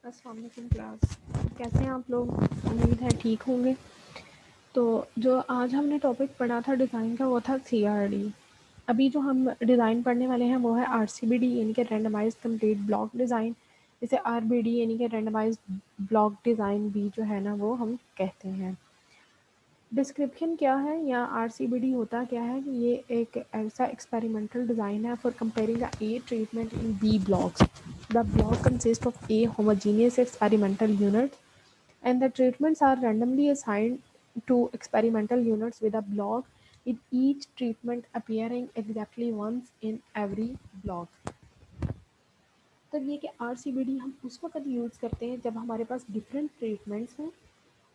अस्सलाम वालेकुम क्लास। कैसे हैं आप लोग? उम्मीद है ठीक होंगे। तो जो आज हमने टॉपिक पढ़ा था डिज़ाइन का वो था सीआरडी। अभी जो हम डिज़ाइन पढ़ने वाले हैं वो है आरसीबीडी यानी कि रैंडमाइज्ड कंप्लीट ब्लॉक डिज़ाइन। इसे आरबीडी यानी कि रैंडमाइज्ड ब्लॉक डिज़ाइन भी जो है ना वो हम कहते हैं। डिस्क्रिप्शन क्या है या आरसीबीडी होता क्या है कि ये एक ऐसा एक्सपेरिमेंटल डिज़ाइन है for comparing the a treatment in b blocks. The block consist of a homogeneous experimental units and the treatments are randomly assigned to experimental units with a block, with each treatment appearing exactly once in every block. तब ये कि आरसीबीडी हम उस वक्त use करते हैं जब हमारे पास डिफरेंट ट्रीटमेंट्स हों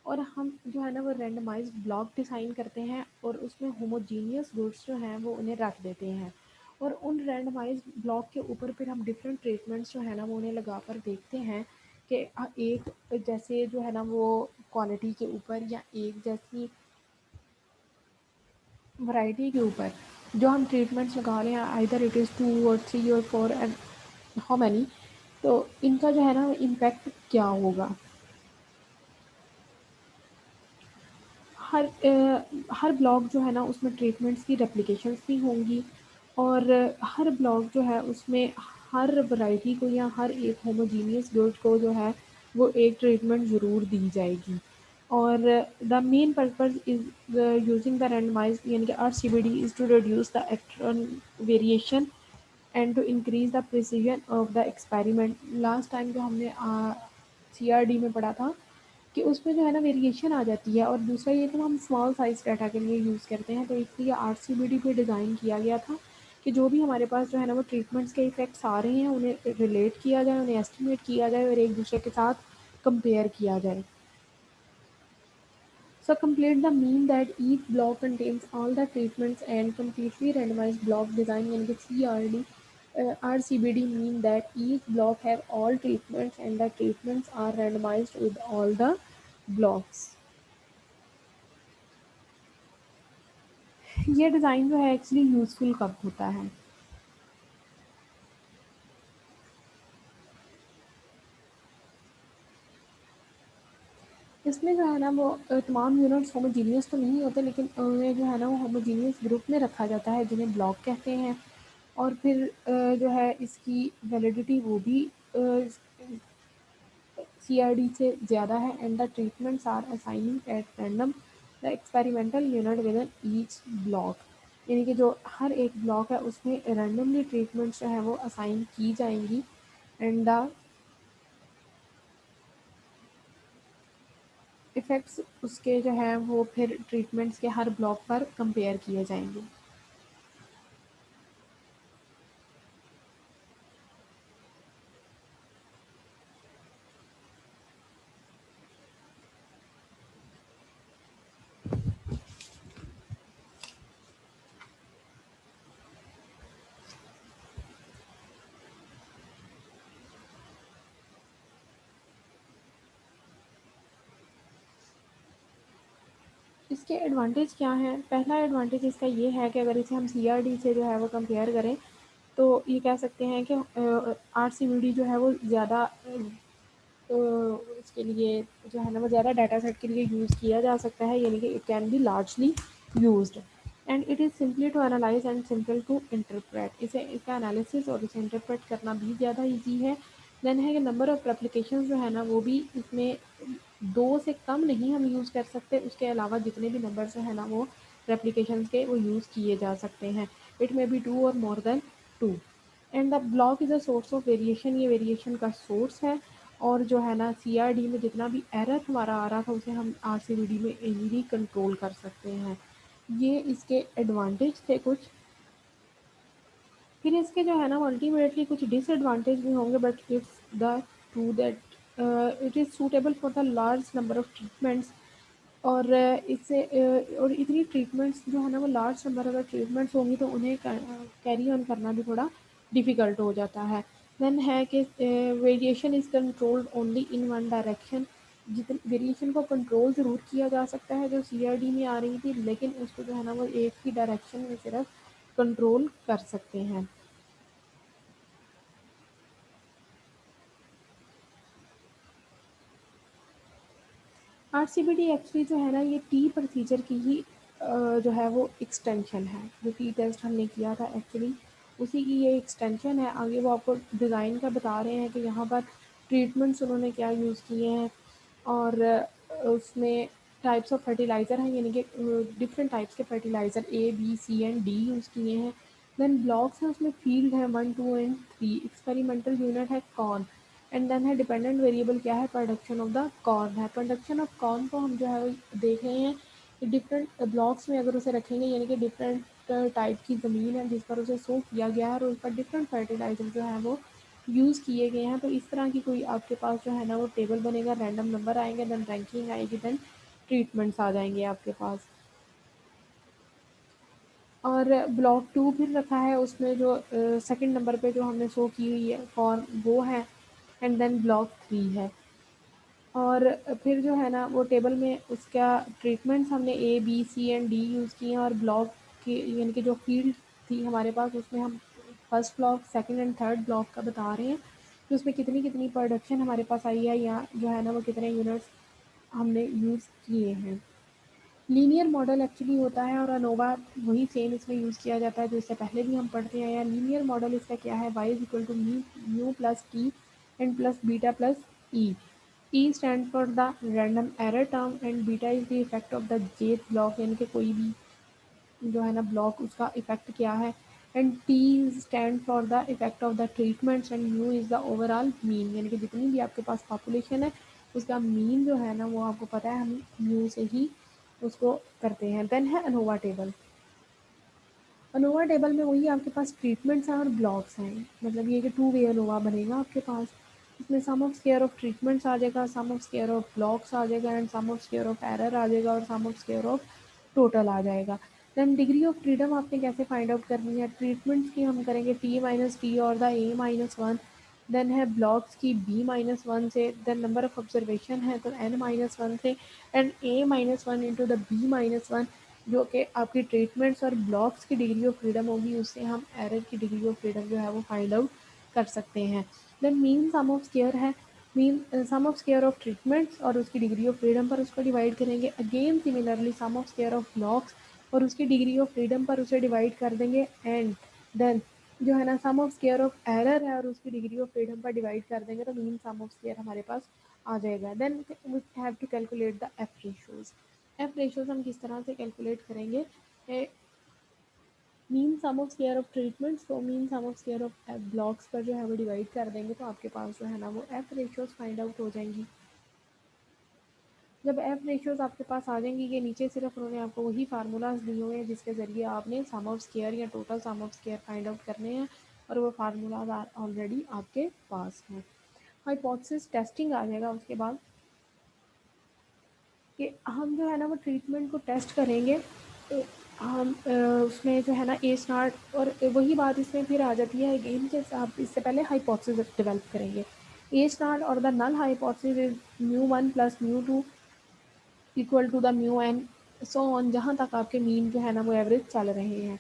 और हम जो है ना वो रैंडमाइज्ड ब्लॉक डिज़ाइन करते हैं और उसमें होमोजीनियस गुड्स जो हैं वो उन्हें रख देते हैं और उन रैंडमाइज्ड ब्लॉक के ऊपर फिर हम डिफरेंट ट्रीटमेंट्स जो है ना वो उन्हें लगा कर देखते हैं कि एक जैसे जो है ना वो क्वालिटी के ऊपर या एक जैसी वैरायटी के ऊपर जो हम ट्रीटमेंट्स लगा रहे हैं आइदर इट इज़ 2 और 3 और 4 एंड हाउ मैनी, तो इनका जो है ना इम्पैक्ट क्या होगा। हर ब्लॉग जो है ना उसमें ट्रीटमेंट्स की रेप्लिकेशंस भी होंगी और हर ब्लॉग जो है उसमें हर वैरायटी को या हर एक होमोजीनियस गुड को जो है वो एक ट्रीटमेंट ज़रूर दी जाएगी। और the main purpose is using the randomized यानी कि RCBD is to reduce the external variation and to increase the precision of the experiment. Last time जो हमने सीआरडी में पढ़ा था कि उसमें जो है ना वेरिएशन आ जाती है और दूसरा ये तो हम स्मॉल साइज़ डाटा के लिए यूज़ करते हैं, तो इसलिए आरसीबीडी पे डिज़ाइन किया गया था कि जो भी हमारे पास जो है ना वो ट्रीटमेंट्स के इफ़ेक्ट्स आ रहे हैं उन्हें रिलेट किया जाए, उन्हें एस्टिमेट किया जाए और एक दूसरे के साथ कंपेयर किया जाए। So complete the mean that each block contains all the treatments and completely randomized block design यानी कि CRD RCBD mean that each block have all treatments and the treatments are randomized with all the blocks. ये design जो है actually useful कब होता है? इसमें जो है ना वो तमाम यूनिट्स होमोजीनियस तो नहीं होते लेकिन उन्हें जो है ना वो होमोजीनियस ग्रुप में रखा जाता है जिन्हें ब्लॉक कहते हैं और फिर जो है इसकी वैलिडिटी वो भी CRD से ज़्यादा है and the treatments are assigning at random the experimental unit within each block यानी कि जो हर एक ब्लॉक है उसमें रैंडमली ट्रीटमेंट्स जो है वो असाइन की जाएंगी एंड द इफ़ेक्ट्स उसके जो हैं वो फिर ट्रीटमेंट्स के हर ब्लॉक पर कंपेयर किए जाएंगे। इसके एडवांटेज क्या हैं? पहला एडवांटेज इसका ये है कि अगर इसे हम सीआरडी से जो है वो कंपेयर करें तो ये कह सकते हैं कि आरसीबीडी जो है वो ज़्यादा इसके लिए जो है ना वो ज़्यादा डाटा सेट के लिए यूज़ किया जा सकता है यानी कि it can be largely used and it is simply to analyse and simple to interpret. इसे इसका एनालिसिस और इसे इंटरप्रेट करना भी ज़्यादा ईजी है। देन है कि नंबर ऑफ़ एप्लीकेशंस जो है ना वो भी इसमें 2 से कम नहीं हम यूज़ कर सकते, उसके अलावा जितने भी नंबर्स हैं ना वो रेप्लिकेशंस के वो यूज़ किए जा सकते हैं। इट मे बी 2 और more than 2 and the block is a source of variation, ये वेरिएशन का सोर्स है और जो है ना सीआरडी में जितना भी एरर हमारा आ रहा था उसे हम आरसीबीडी में इजीली कंट्रोल कर सकते हैं। ये इसके एडवांटेज थे कुछ। फिर इसके जो है ना अल्टीमेटली कुछ डिसएडवांटेज भी होंगे but it's the true that it is suitable for the large number of treatments और इससे और इतनी ट्रीटमेंट्स जो है ना वो लार्ज नंबर अगर ट्रीटमेंट्स होंगी तो उन्हें कैरी ऑन करना भी थोड़ा डिफ़िकल्ट हो जाता है। देन है कि variation is controlled only in one direction, जितन वेरिएशन को कंट्रोल ज़रूर किया जा सकता है जो सीआरडी में आ रही थी लेकिन उसको जो है ना वो एक ही डायरेक्शन में सिर्फ कंट्रोल कर सकते हैं। आरसीबीडी एक्चुअली जो है ना ये टी प्रोसीजर की ही जो है वो एक्सटेंशन है। जो टी टेस्ट हमने किया था एक्चुअली उसी की ये एक्सटेंशन है। आगे वो आपको डिज़ाइन का बता रहे हैं कि यहाँ पर ट्रीटमेंट्स उन्होंने क्या यूज़ किए हैं और उसमें टाइप्स ऑफ फर्टिलाइज़र हैं, यानी कि डिफरेंट टाइप्स के fertilizer a b c and d use किए हैं। देन ब्लॉक्स हैं, उसमें फील्ड है 1 2 एंड 3, एक्सपेरिमेंटल यूनिट है कॉर्न, एंड देन है डिपेंडेंट वेरिएबल क्या है, प्रोडक्शन ऑफ द कॉर्न है। प्रोडक्शन ऑफ कॉर्न को हम जो है वो देख रहे हैं कि डिफरेंट ब्लॉक्स में अगर उसे रखेंगे, यानी कि डिफरेंट टाइप की ज़मीन है जिस पर उसे सो किया गया है और उस पर डिफरेंट फर्टिलाइज़र जो है वो यूज़ किए गए हैं। तो इस तरह की कोई आपके पास जो है ना वो टेबल बनेगा, रैंडम नंबर आएंगे, देन रैंकिंग आएगी, देन ट्रीटमेंट्स आ जाएंगे आपके पास। और ब्लॉक 2 फिर रखा है, उसमें जो सेकंड नंबर पे जो हमने शो की हुई है फॉर्म वो है, एंड देन ब्लॉक 3 है। और फिर जो है ना वो टेबल में उसका ट्रीटमेंट्स हमने a b c and d use किए हैं, और ब्लॉक की यानी कि जो फील्ड थी हमारे पास उसमें हम first block second and third block का बता रहे हैं कि उसमें कितनी कितनी प्रोडक्शन हमारे पास आई है, या जो है ना वो कितने यूनिट्स हमने यूज़ किए हैं। लीनियर मॉडल एक्चुअली होता है, और अनोवा वही सेम इसमें यूज़ किया जाता है जो इससे पहले भी हम पढ़ते आए हैं। लीनियर मॉडल इसका क्या है, y is equal to mu plus t and plus beta plus e. E stand for the random error term and beta is the effect of the jth block, यानी कि कोई भी जो है ना ब्लॉक उसका इफेक्ट क्या है, and T stand for the effect of the treatments, and mu is the overall mean, यानी कि जितनी भी आपके पास पॉपुलेशन है उसका मीन जो है ना वो आपको पता है, हम म्यू से ही उसको करते हैं। देन है अनोवा टेबल। अनोवा टेबल में वही आपके पास ट्रीटमेंट्स हैं और ब्लॉक्स हैं, मतलब ये कि टू वे अनोवा बनेगा आपके पास। इसमें sum of square of treatments आ जाएगा, sum of square of blocks आ जाएगा, and sum of square of error आ जाएगा, और sum of square of total आ जाएगा। देन डिग्री ऑफ फ्रीडम आपने कैसे फाइंड आउट करनी है, ट्रीटमेंट्स की हम करेंगे टी माइनस टी और the a minus one. Then है ब्लॉक्स की बी माइनस वन से, देन नंबर ऑफ ऑब्जर्वेशन है तो एन माइनस वन से, and a minus one into the b minus one, जो कि आपकी ट्रीटमेंट्स और ब्लॉक्स की डिग्री ऑफ फ्रीडम होगी, उससे हम एरर की डिग्री ऑफ फ्रीडम जो है वो फाइंड आउट कर सकते हैं। Then mean sum of square है, mean sum of square of treatments और उसकी डिग्री ऑफ फ्रीडम पर उसको डिवाइड करेंगे। Again similarly sum of square of blocks और उसकी डिग्री ऑफ फ्रीडम पर उसे डिवाइड कर देंगे, एंड देन जो है ना सम ऑफ स्क्वायर ऑफ एरर है और उसकी डिग्री ऑफ फ्रीडम पर डिवाइड कर देंगे, तो मीन सम ऑफ स्क्वायर हमारे पास आ जाएगा। Then we have to calculate the F ratios. F ratios हम किस तरह से कैलकुलेट करेंगे, mean sum of square of treatments तो mean sum of square of blocks पर जो है वो डिवाइड कर देंगे, तो आपके पास जो है ना वो एफ रेशियोज फाइंड आउट हो जाएंगी। जब एफ रेशियोज आपके पास आ जाएंगी, ये नीचे सिर्फ उन्होंने आपको वही फार्मूलाज दिए हुए हैं जिसके ज़रिए आपने सम ऑफ स्क्वायर या total sum of square find out करने हैं, और वो फार्मूलाज ऑलरेडी आपके पास हैं। हाइपोथेसिस टेस्टिंग आ जाएगा उसके बाद, कि हम जो है ना वो ट्रीटमेंट को टेस्ट करेंगे। हम उसमें जो है ना ए स्टार्ट, और वही बात इसमें फिर आ जाती है अगेन कि आप इससे पहले हाइपोथेसिस डेवलप करेंगे। ए स्टार्ट और the null hypothesis is mu one plus mu two equal to the mu n so on, जहाँ तक आपके मीन जो है ना वो एवरेज चल रहे हैं।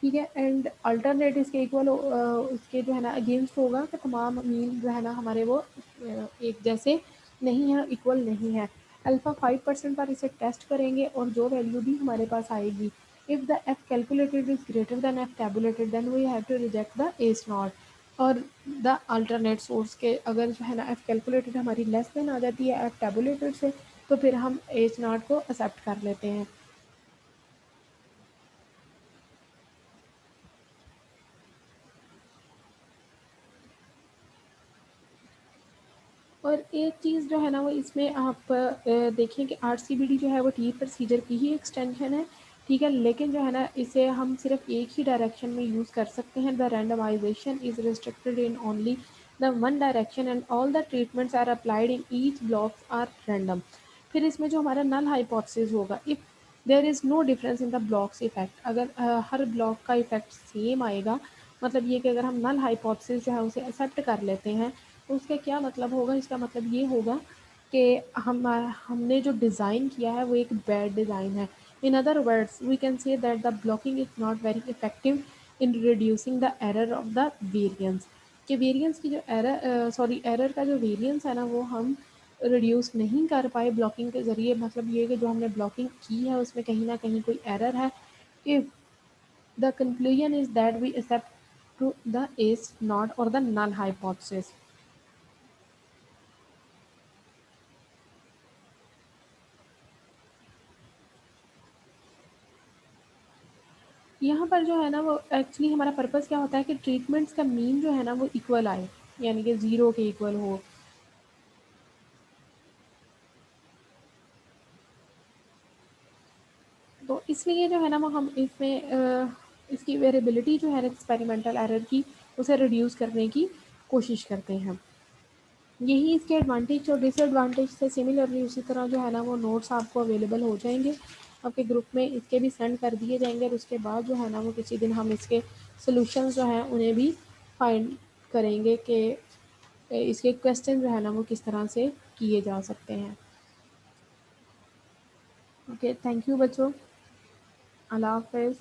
ठीक है, एंड अल्टरनेट इसके इक्वल उसके जो है ना अगेंस्ट होगा कि तमाम मीन जो है ना हमारे वो एक जैसे नहीं है, इक्वल नहीं है। अल्फ़ा 5% पर इसे टेस्ट करेंगे, और जो वैल्यू भी हमारे पास आएगी, if the f calculated is greater than f tabulated then we have to reject the s not. और द अल्टरनेट सोर्स के अगर जो है ना एफ कैलकुलेटेड हमारी लेस देन आ जाती है एफ टेबुलेटेड से, तो फिर हम एच नॉट को एक्सेप्ट कर लेते हैं। और एक चीज़ जो है ना वो इसमें आप देखें कि आरसीबीडी जो है वो टी प्रोसीजर की ही एक्सटेंशन है। ठीक है, लेकिन जो है ना इसे हम सिर्फ एक ही डायरेक्शन में यूज़ कर सकते हैं। The randomization is restricted in only the one direction and all the treatments are applied in each blocks are random. फिर इसमें जो हमारा नल हाइपोथेसिस होगा, if there is no difference in the blocks effect, अगर हर block का effect same आएगा, मतलब ये कि अगर हम नल हाइपोथेसिस जो है उसे एक्सेप्ट कर लेते हैं, तो उसका क्या मतलब होगा, इसका मतलब ये होगा कि हमने जो डिज़ाइन किया है वो एक बैड डिज़ाइन है। In other words we can say that the blocking is not very effective in reducing the error of the variance, कि वेरिएंस की जो एरर का जो वेरिएंस है ना वो हम रिड्यूस नहीं कर पाए ब्लॉकिंग के ज़रिए, मतलब ये कि जो हमने ब्लॉकिंग की है उसमें कहीं न कहीं कोई एरर है। If the conclusion is that we accept to the is not और द नल हाइपोथेसिस। यहाँ पर जो है ना वो एक्चुअली हमारा पर्पस क्या होता है कि ट्रीटमेंट्स का मीन जो है ना वो इक्वल आए, यानी कि ज़ीरो के इक्वल हो। तो इसलिए जो है ना वो हम इसमें इसकी वेरिएबिलिटी जो है ना एक्सपेरिमेंटल एरर की, उसे रिड्यूस करने की कोशिश करते हैं। यही इसके एडवांटेज और डिसएडवांटेज से सिमिलरली उसी तरह जो है ना वो नोट्स आपको अवेलेबल हो जाएंगे आपके ग्रुप में, इसके भी सेंड कर दिए जाएंगे। और उसके बाद जो है ना वो किसी दिन हम इसके सोल्यूशंस जो हैं उन्हें भी फाइंड करेंगे कि इसके क्वेश्चन जो है ना वो किस तरह से किए जा सकते हैं। ओके, थैंक यू बच्चों, अल्लाह हाफ़िज़।